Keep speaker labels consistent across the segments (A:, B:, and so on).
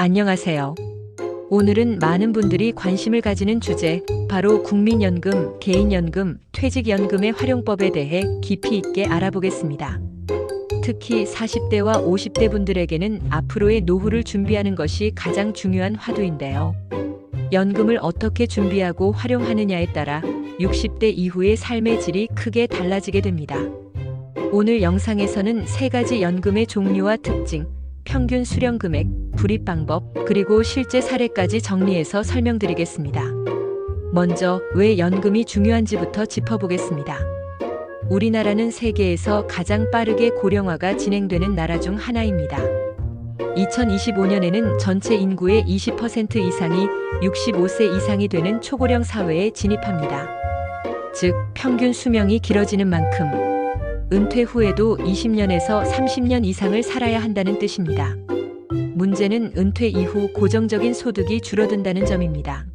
A: 안녕하세요. 오늘은 많은 분들이 관심을 가지는 주제, 바로 국민연금, 개인연금, 퇴직연금의 활용법에 대해 깊이 있게 알아보겠습니다. 특히 40대와 50대 분들에게는 앞으로의 노후를 준비하는 것이 가장 중요한 화두인데요. 연금을 어떻게 준비하고 활용하느냐에 따라 60대 이후의 삶의 질이 크게 달라지게 됩니다. 오늘 영상에서는 세 가지 연금의 종류와 특징, 평균 수령 금액, 불입 방법, 그리고 실제 사례까지 정리해서 설명드리겠습니다. 먼저 왜 연금이 중요한지부터 짚어보겠습니다. 우리나라는 세계에서 가장 빠르게 고령화가 진행되는 나라 중 하나입니다. 2025년에는 전체 인구의 20% 이상이 65세 이상이 되는 초고령 사회에 진입합니다. 즉, 평균 수명이 길어지는 만큼 은퇴 후에도 20년에서 30년 이상을 살아야 한다는 뜻입니다. 문제는 은퇴 이후 고정적인 소득이 줄어든다는 점입니다.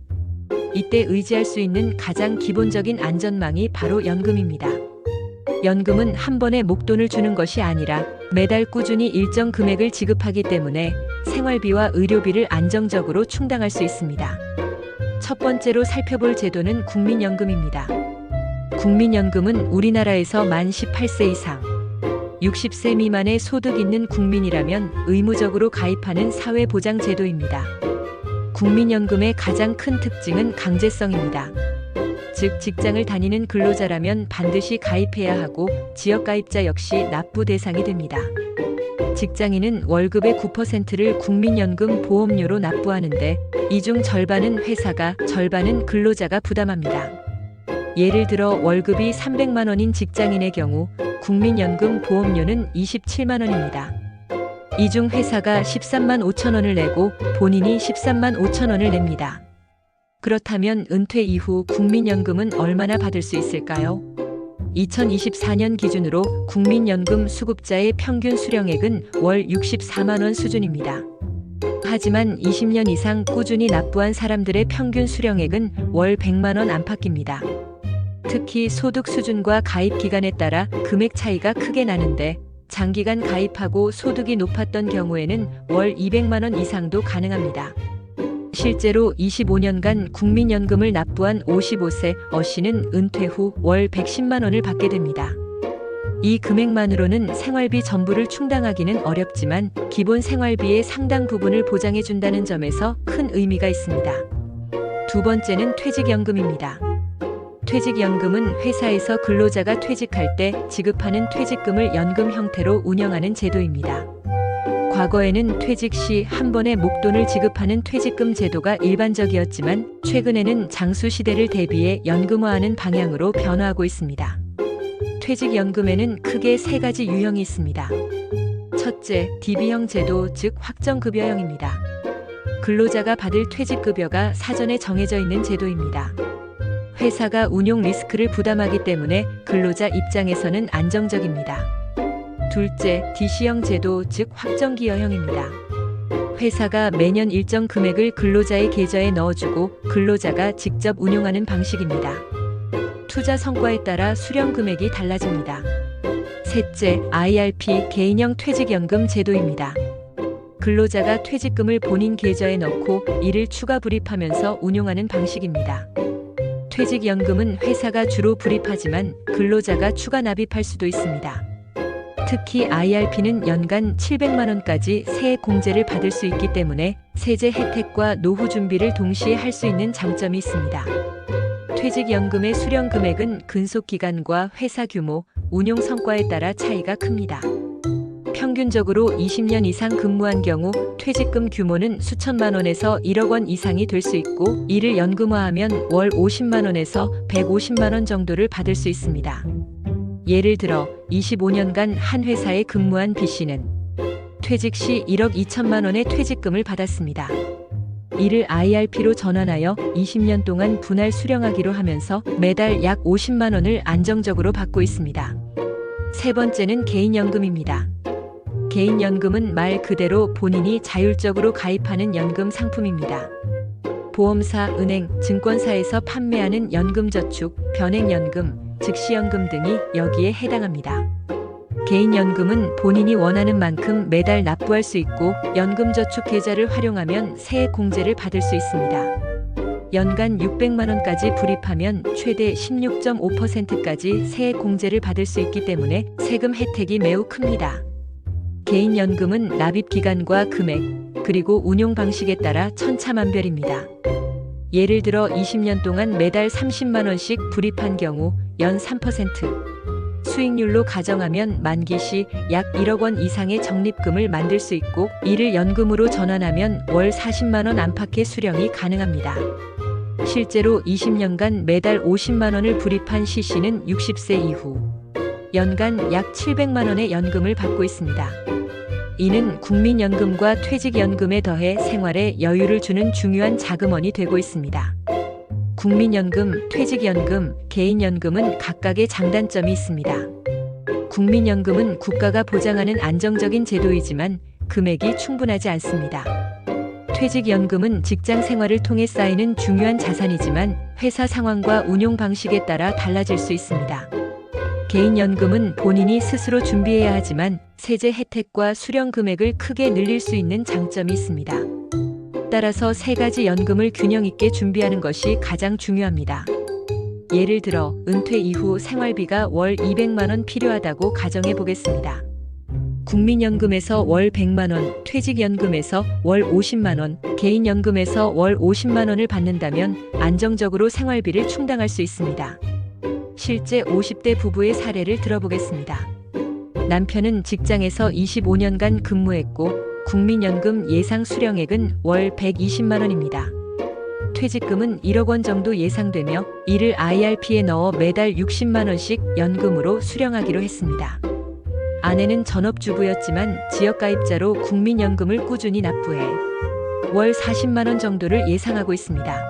A: 이때 의지할 수 있는 가장 기본적인 안전망이 바로 연금입니다. 연금은 한 번에 목돈을 주는 것이 아니라 매달 꾸준히 일정 금액을 지급하기 때문에 생활비와 의료비를 안정적으로 충당할 수 있습니다. 첫 번째로 살펴볼 제도는 국민연금입니다. 국민연금은 우리나라에서 만 18세 이상, 60세 미만의 소득 있는 국민이라면 의무적으로 가입하는 사회보장제도입니다. 국민연금의 가장 큰 특징은 강제성입니다. 즉, 직장을 다니는 근로자라면 반드시 가입해야 하고 지역가입자 역시 납부 대상이 됩니다. 직장인은 월급의 9%를 국민연금 보험료로 납부하는데 이 중 절반은 회사가, 절반은 근로자가 부담합니다. 예를 들어 월급이 300만 원인 직장인의 경우 국민연금 보험료는 27만 원입니다. 이 중 회사가 13만 5천 원을 내고 본인이 13만 5천 원을 냅니다. 그렇다면 은퇴 이후 국민연금은 얼마나 받을 수 있을까요? 2024년 기준으로 국민연금 수급자의 평균 수령액은 월 64만 원 수준입니다. 하지만 20년 이상 꾸준히 납부한 사람들의 평균 수령액은 월 100만 원 안팎입니다. 특히 소득 수준과 가입 기간에 따라 금액 차이가 크게 나는데 장기간 가입하고 소득이 높았던 경우에는 월 200만 원 이상도 가능합니다. 실제로 25년간 국민연금을 납부한 55세 어씨는 은퇴 후 월 110만 원을 받게 됩니다. 이 금액만으로는 생활비 전부를 충당하기는 어렵지만 기본 생활비의 상당 부분을 보장해준다는 점에서 큰 의미가 있습니다. 두 번째는 퇴직연금입니다. 퇴직연금은 회사에서 근로자가 퇴직할 때 지급하는 퇴직금을 연금 형태로 운영하는 제도입니다. 과거에는 퇴직 시 한 번에 목돈을 지급하는 퇴직금 제도가 일반적이었지만 최근에는 장수 시대를 대비해 연금화하는 방향으로 변화하고 있습니다. 퇴직연금에는 크게 세 가지 유형이 있습니다. 첫째, DB형 제도, 즉 확정급여형입니다. 근로자가 받을 퇴직급여가 사전에 정해져 있는 제도입니다. 회사가 운용 리스크를 부담하기 때문에 근로자 입장에서는 안정적입니다. 둘째, DC형 제도, 즉 확정기여형입니다. 회사가 매년 일정 금액을 근로자의 계좌에 넣어주고 근로자가 직접 운용하는 방식입니다. 투자 성과에 따라 수령 금액이 달라집니다. 셋째, IRP 개인형 퇴직연금 제도입니다. 근로자가 퇴직금을 본인 계좌에 넣고 이를 추가 불입하면서 운용하는 방식입니다. 퇴직연금은 회사가 주로 불입하지만 근로자가 추가 납입할 수도 있습니다. 특히 IRP는 연간 700만 원까지 세액 공제를 받을 수 있기 때문에 세제 혜택과 노후 준비를 동시에 할 수 있는 장점이 있습니다. 퇴직연금의 수령 금액은 근속 기간과 회사 규모, 운용 성과에 따라 차이가 큽니다. 평균적으로 20년 이상 근무한 경우 퇴직금 규모는 수천만 원에서 1억 원 이상이 될 수 있고 이를 연금화하면 월 50만 원에서 150만 원 정도를 받을 수 있습니다. 예를 들어 25년간 한 회사에 근무한 B씨는 퇴직 시 1억 2천만 원의 퇴직금을 받았습니다. 이를 IRP로 전환하여 20년 동안 분할 수령하기로 하면서 매달 약 50만 원을 안정적으로 받고 있습니다. 세 번째는 개인연금입니다. 개인연금은 말 그대로 본인이 자율적으로 가입하는 연금 상품입니다. 보험사, 은행, 증권사에서 판매하는 연금저축, 변액연금, 즉시연금 등이 여기에 해당합니다. 개인연금은 본인이 원하는 만큼 매달 납부할 수 있고 연금저축계좌를 활용하면 세액공제를 받을 수 있습니다. 연간 600만 원까지 불입하면 최대 16.5%까지 세액공제를 받을 수 있기 때문에 세금 혜택이 매우 큽니다. 개인연금은 납입기간과 금액, 그리고 운용 방식에 따라 천차만별입니다. 예를 들어 20년 동안 매달 30만 원씩 불입한 경우 연 3%, 수익률로 가정하면 만기 시 약 1억 원 이상의 적립금을 만들 수 있고 이를 연금으로 전환하면 월 40만 원 안팎의 수령이 가능합니다. 실제로 20년간 매달 50만 원을 불입한 C씨는 60세 이후 연간 약 700만 원의 연금을 받고 있습니다. 이는 국민연금과 퇴직연금에 더해 생활에 여유를 주는 중요한 자금원이 되고 있습니다. 국민연금, 퇴직연금, 개인연금은 각각의 장단점이 있습니다. 국민연금은 국가가 보장하는 안정적인 제도이지만 금액이 충분하지 않습니다. 퇴직연금은 직장 생활을 통해 쌓이는 중요한 자산이지만 회사 상황과 운용 방식에 따라 달라질 수 있습니다. 개인연금은 본인이 스스로 준비해야 하지만 세제 혜택과 수령 금액을 크게 늘릴 수 있는 장점이 있습니다. 따라서 세 가지 연금을 균형 있게 준비하는 것이 가장 중요합니다. 예를 들어 은퇴 이후 생활비가 월 200만 원 필요하다고 가정해 보겠습니다. 국민연금에서 월 100만 원, 퇴직연금에서 월 50만 원, 개인연금에서 월 50만 원을 받는다면 안정적으로 생활비를 충당할 수 있습니다. 실제 50대 부부의 사례를 들어보겠습니다. 남편은 직장에서 25년간 근무했고 국민연금 예상 수령액은 월 120만 원입니다. 퇴직금은 1억 원 정도 예상되며 이를 IRP에 넣어 매달 60만 원씩 연금으로 수령하기로 했습니다. 아내는 전업주부였지만 지역가입자로 국민연금을 꾸준히 납부해 월 40만 원 정도를 예상하고 있습니다.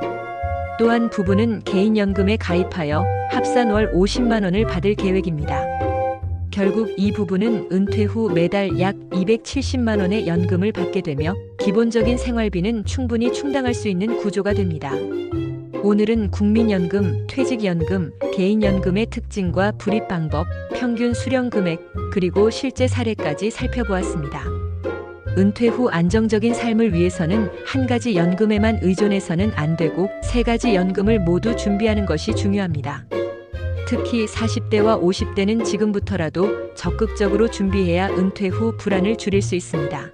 A: 또한 부부는 개인연금에 가입하여 합산 월 50만 원을 받을 계획입니다. 결국 이 부부는 은퇴 후 매달 약 270만 원의 연금을 받게 되며 기본적인 생활비는 충분히 충당할 수 있는 구조가 됩니다. 오늘은 국민연금, 퇴직연금, 개인연금의 특징과 불입 방법, 평균 수령 금액, 그리고 실제 사례까지 살펴보았습니다. 은퇴 후 안정적인 삶을 위해서는 한 가지 연금에만 의존해서는 안 되고 세 가지 연금을 모두 준비하는 것이 중요합니다. 특히 40대와 50대는 지금부터라도 적극적으로 준비해야 은퇴 후 불안을 줄일 수 있습니다.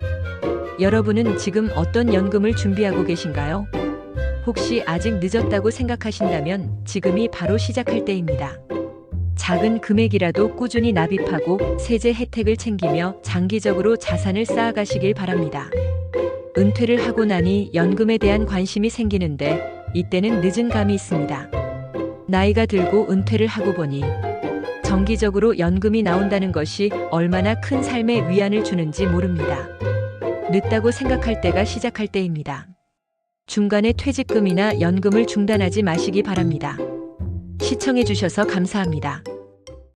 A: 여러분은 지금 어떤 연금을 준비하고 계신가요? 혹시 아직 늦었다고 생각하신다면 지금이 바로 시작할 때입니다. 작은 금액이라도 꾸준히 납입하고 세제 혜택을 챙기며 장기적으로 자산을 쌓아가시길 바랍니다. 은퇴를 하고 나니 연금에 대한 관심이 생기는데 이때는 늦은 감이 있습니다. 나이가 들고 은퇴를 하고 보니 정기적으로 연금이 나온다는 것이 얼마나 큰 삶의 위안을 주는지 모릅니다. 늦다고 생각할 때가 시작할 때입니다. 중간에 퇴직금이나 연금을 중단하지 마시기 바랍니다. 시청해 주셔서 감사합니다.